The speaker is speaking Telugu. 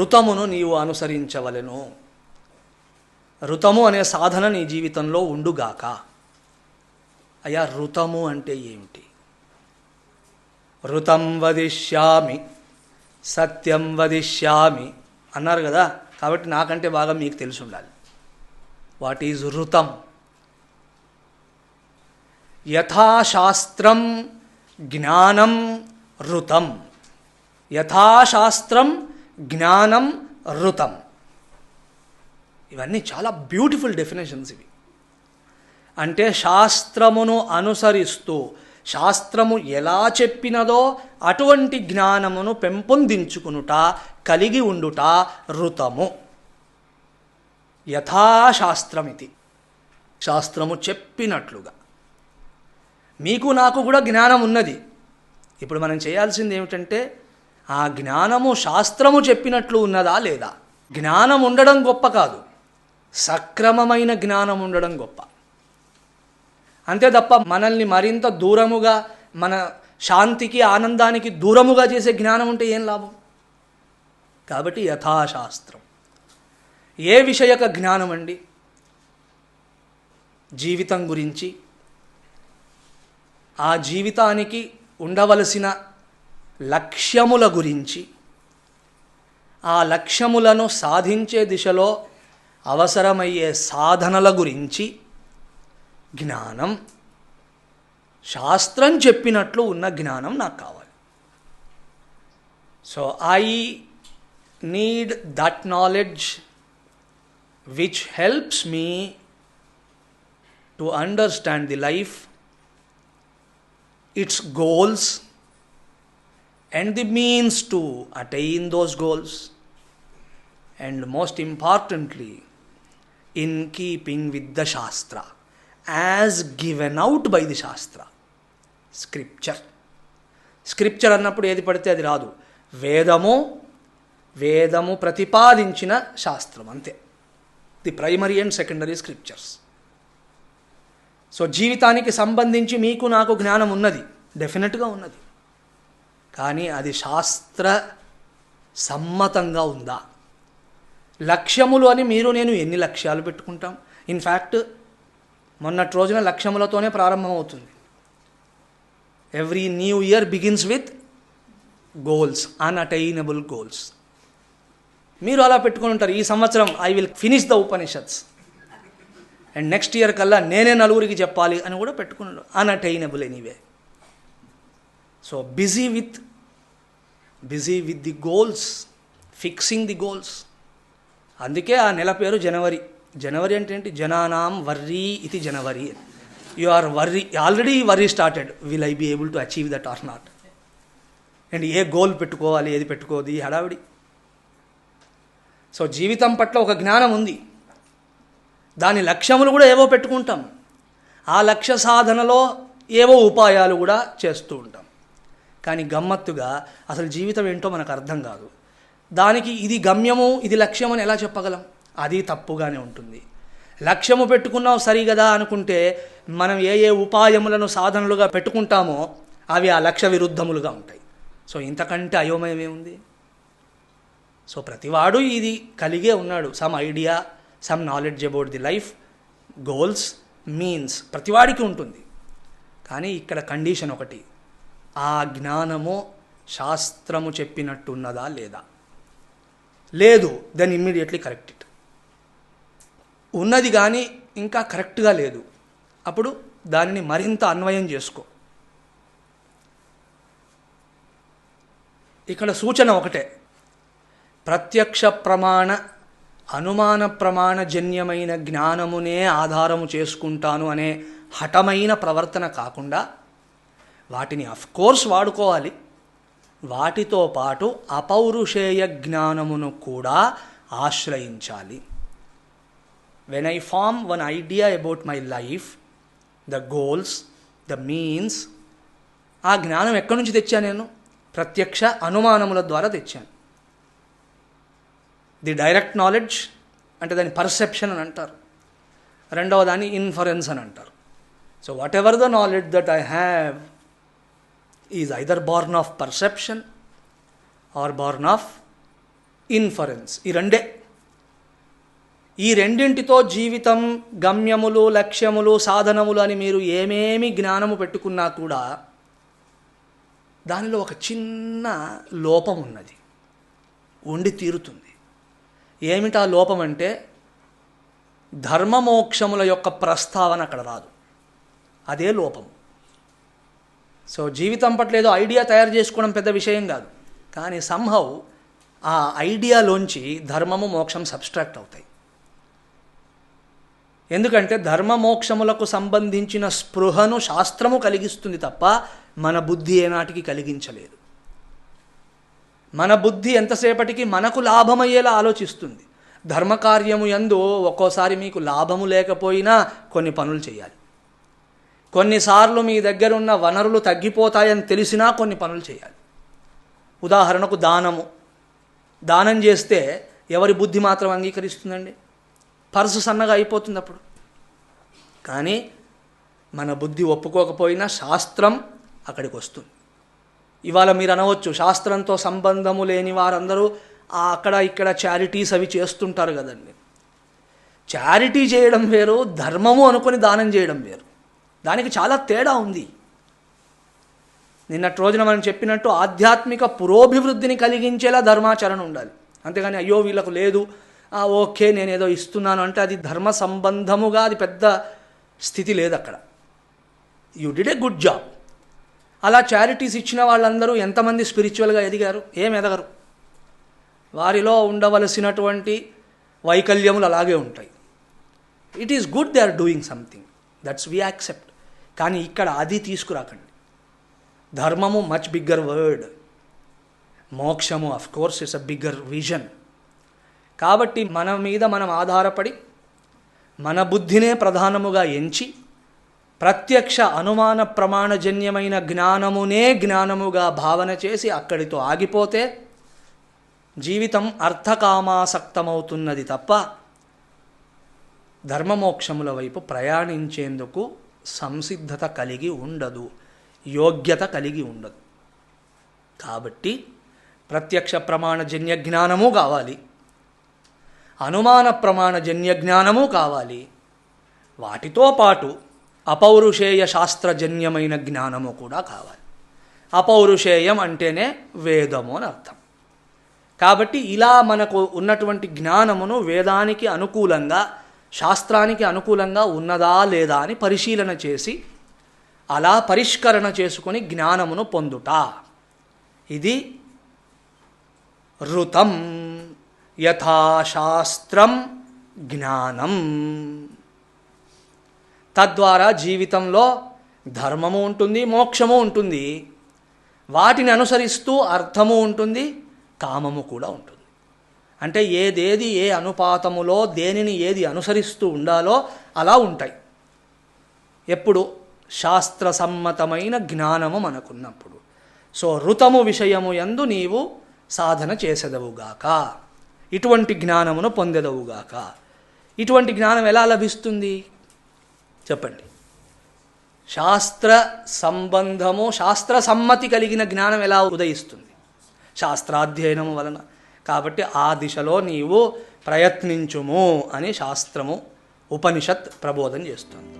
ఋతమును నీవు అనుసరించవలెను. ఋతము అనే సాధన నీ జీవితంలో ఉండుగాక. అయ్యా, ఋతము అంటే ఏమిటి? ఋతం వదిష్యామి సత్యం వదిష్యామి అన్నారు కదా, కాబట్టి నాకంటే బాగా మీకు తెలిసి ఉండాలి. What is ఋతం? యథాశాస్త్రం జ్ఞానం ఋతం. యథాశాస్త్రం జ్ఞానం ఋతం. ఇవన్నీ చాలా బ్యూటిఫుల్ డెఫినేషన్స్ ఇవి. అంటే శాస్త్రమును అనుసరిస్తూ శాస్త్రము ఎలా చెప్పినదో అటువంటి జ్ఞానమును పెంపొందించుకునుట, కలిగి ఉండుట ఋతము. యథాశాస్త్రమితి, శాస్త్రము చెప్పినట్లుగా. మీకు నాకు కూడా జ్ఞానం ఉన్నది. ఇప్పుడు మనం చేయాల్సింది ఏమిటంటే ఆ జ్ఞానము శాస్త్రము చెప్పినట్లు ఉన్నదా లేదా. జ్ఞానం ఉండడం గొప్ప కాదు, సక్రమమైన జ్ఞానం ఉండడం గొప్ప. అంతే తప్ప మనల్ని మరింత దూరముగా, మన శాంతికి ఆనందానికి దూరముగా చేసే జ్ఞానం ఉంటే ఏం లాభం? కాబట్టి యథాశాస్త్రం. ఏ విషయక జ్ఞానం అండి? జీవితం గురించి, ఆ జీవితానికి ఉండవలసిన లక్ష్యముల గురించి, ఆ లక్ష్యములను సాధించే దిశలో అవసరమయ్యే సాధనల గురించి జ్ఞానం. శాస్త్రం చెప్పినట్లు ఉన్న జ్ఞానం నాకు కావాలి. So I need that knowledge which helps me to understand the life, its goals and the means to attain those goals, and most importantly in keeping with the Shastra as given out by the Shastra. Scripture అన్నప్పుడు ఏది పడితే అది రాదు. వేదము ప్రతిపాదించిన శాస్త్రం, అంతే. The primary and secondary scriptures. So జీవితానికి సంబంధించి మీకు నాకు జ్ఞానం ఉన్నది, డెఫినెట్గా ఉన్నది. కానీ అది శాస్త్ర సమ్మతంగా ఉందా? లక్ష్యములు అని మీరు నేను ఎన్ని లక్ష్యాలు పెట్టుకుంటాం? ఇన్ఫ్యాక్ట్ మొన్నటి రోజున లక్ష్యములతోనే ప్రారంభమవుతుంది. Every new year begins with goals, unattainable goals. మీరు అలా పెట్టుకుని ఉంటారు, ఈ సంవత్సరం I will finish the Upanishads, and next year కల్లా నేనే నలుగురికి చెప్పాలి అని కూడా పెట్టుకున్నాడు. Unattainable anyway. So busy with the goals, fixing the goals. అందుకే ఆ నెల పేరు జనవరి. జనవరి అంటే ఏంటి? జనానాం వర్రీ ఇది జనవరి. You are worry, already worry started. Will I be able to achieve that or not? And ఏ గోల్ పెట్టుకోవాలి, ఏది పెట్టుకోదు, ఈ హడావిడి. సో జీవితం పట్ల ఒక జ్ఞానం ఉంది, దాని లక్ష్యములు కూడా ఏవో పెట్టుకుంటాం. ఆ లక్ష్య సాధనలో ఏవో ఉపాయాలు కూడా చేస్తూ ఉంటాం. కానీ గమ్మత్తుగా అసలు జీవితం ఏంటో మనకు అర్థం కాదు. దానికి ఇది గమ్యము, ఇది లక్ష్యం అని ఎలా చెప్పగలం? అది తప్పుగానే ఉంటుంది. లక్ష్యము పెట్టుకున్నావు సరిగదా అనుకుంటే మనం ఏ ఉపాయములను సాధనలుగా పెట్టుకుంటామో అవి ఆ లక్ష్య విరుద్ధములుగా ఉంటాయి. సో ఇంతకంటే అయోమయం ఏముంది? సో ప్రతివాడు ఇది కలిగే ఉన్నాడు. Some idea, some knowledge about the life, goals, means ప్రతివాడికి ఉంటుంది. కానీ ఇక్కడ కండిషన్ ఒకటి, ఆ జ్ఞానము శాస్త్రము చెప్పినట్టున్నదా లేదా? లేదు, దెన్ ఇమ్మీడియట్లీ కరెక్ట్ ఇట్. ఉన్నది కానీ ఇంకా కరెక్ట్గా లేదు, అప్పుడు దానిని మరింత అన్వయం చేసుకో. ఇక్కడ సూచన ఒకటే, ప్రత్యక్ష ప్రమాణ అనుమాన ప్రమాణజన్యమైన జ్ఞానమునే ఆధారము చేసుకుంటాను అనే హఠమైన ప్రవర్తన కాకుండా వాటిని అఫ్కోర్స్ వాడుకోవాలి, వాటితో పాటు అపౌరుషేయ జ్ఞానమును కూడా ఆశ్రయించాలి. When I form one idea about my life, the goals, the means, ఆ జ్ఞానం ఎక్కడి నుంచి తెచ్చాను నేను? ప్రత్యక్ష అనుమానముల ద్వారా తెచ్చాను. ది డైరెక్ట్ నాలెడ్జ్ అంటే దాని పర్సెప్షన్ అని అంటారు, రెండవ దాన్ని ఇన్ఫరెన్స్ అని అంటారు. So whatever the knowledge that I have is either born of perception or born of inference, ఈ రెండే. ఈ రెండింటితో జీవితం, గమ్యములు, లక్ష్యములు, సాధనములు అని మీరు ఏమేమి జ్ఞానము పెట్టుకున్నా కూడా దానిలో ఒక చిన్న లోపం ఉన్నది, ఉండి తీరుతుంది. ఏమిటా లోపం అంటే ధర్మమోక్షముల యొక్క ప్రస్తావన అక్కడ రాదు. అదే లోపం. సో జీవితం పట్ల ఏదో ఐడియా తయారు చేసుకోవడం పెద్ద విషయం కాదు, కానీ సంహౌ ఆ ఐడియాలోంచి ధర్మము, మోక్షం సబ్స్ట్రాక్ట్ అవుతాయి. ఎందుకంటే ధర్మమోక్షములకు సంబంధించిన స్పృహను శాస్త్రము కలిగిస్తుంది తప్ప మన బుద్ధి ఏనాటికి కలిగించలేదు. మన బుద్ధి ఎంతసేపటికి మనకు లాభమయ్యేలా ఆలోచిస్తుంది. ధర్మకార్యము యందు ఒక్కోసారి మీకు లాభము లేకపోయినా కొన్ని పనులు చేయాలి. కొన్నిసార్లు మీ దగ్గర ఉన్న వనరులు తగ్గిపోతాయని తెలిసినా కొన్ని పనులు చేయాలి. ఉదాహరణకు దానం చేస్తే ఎవరి బుద్ధి మాత్రం అంగీకరిస్తుందండి? పర్సు సన్నగా అయిపోతుంది అప్పుడు. కానీ మన బుద్ధి ఒప్పుకోకపోయినా శాస్త్రం అక్కడికి వస్తుంది. ఇవాళ మీరు అనవచ్చు, శాస్త్రంతో సంబంధము లేని వారందరూ అక్కడ ఇక్కడ చారిటీస్ అవి చేస్తుంటారు కదండి. చారిటీ చేయడం వేరు, ధర్మము అనుకొని దానం చేయడం వేరు. దానికి చాలా తేడా ఉంది. నిన్నటి రోజున మనం చెప్పినట్టు ఆధ్యాత్మిక పురోభివృద్ధిని కలిగించేలా ధర్మాచరణ ఉండాలి. అంతేగాని అయ్యో వీళ్ళకు లేదు, ఓకే నేనేదో ఇస్తున్నాను అంటే అది ధర్మ సంబంధముగా అది పెద్ద స్థితి లేదు అక్కడ. You did a good job. అలా చారిటీస్ ఇచ్చిన వాళ్ళందరూ ఎంతమంది స్పిరిచువల్గా ఎదిగారు? ఏం ఎదగరు. వారిలో ఉండవలసినటువంటి వైకల్యములు అలాగే ఉంటాయి. It is good they are doing something, that's we accept. కానీ ఇక్కడ అది తీసుకురాకండి. ధర్మము మచ్ బిగ్గర్ వర్డ్, మోక్షము of course it's a bigger vision. కాబట్టి మన మీద మనం ఆధారపడి మన బుద్ధినే ప్రధానముగా ఎంచి ప్రత్యక్ష అనుమాన ప్రమాణజన్యమైన జ్ఞానమునే జ్ఞానముగా భావన చేసి అక్కడితో ఆగిపోతే జీవితం అర్థకామాసక్తమవుతున్నది తప్ప ధర్మమోక్షముల వైపు ప్రయాణించేందుకు సంసిద్ధత కలిగి ఉండదు, యోగ్యత కలిగి ఉండదు. కాబట్టి ప్రత్యక్ష ప్రమాణజన్య జ్ఞానము కావాలి, అనుమాన ప్రమాణజన్య జ్ఞానము కావాలి. వాటితో పాటు అపౌరుషేయ శాస్త్రజన్యమైన జ్ఞానము కూడా కావాలి. అపౌరుషేయం అంటేనే వేదము అని అర్థం. కాబట్టి ఇలా మనకు ఉన్నటువంటి జ్ఞానమును వేదానికి అనుకూలంగా, శాస్త్రానికి అనుకూలంగా ఉన్నదా లేదా అని పరిశీలన చేసి అలా పరిష్కరణ చేసుకొని జ్ఞానమును పొందుట. ఇది ఋతం యథాశాస్త్రం జ్ఞానం. తద్వారా జీవితంలో ధర్మము ఉంటుంది, మోక్షము ఉంటుంది. వాటిని అనుసరిస్తూ అర్థము ఉంటుంది, కామము కూడా ఉంటుంది. అంటే ఏదేది ఏ అనుపాతములో దేనిని ఏది అనుసరిస్తూ ఉండాలో అలా ఉంటాయి. ఎప్పుడు శాస్త్రసమ్మతమైన జ్ఞానము మనకున్నప్పుడు. సో ఋతము విషయము యందు నీవు సాధన చేసెదవుగాక, ఇటువంటి జ్ఞానమును పొందెదవుగాక. ఇటువంటి జ్ఞానం ఎలా లభిస్తుంది చెప్పండి? శాస్త్ర సంబంధము, శాస్త్ర సమ్మతి కలిగిన జ్ఞానం ఎలా ఉదయిస్తుంది? శాస్త్రాధ్యయనము వలన. కాబట్టి ఆ దిశలో నీవు ప్రయత్నించుము అని శాస్త్రము, ఉపనిషత్ ప్రబోధన చేస్తుంది.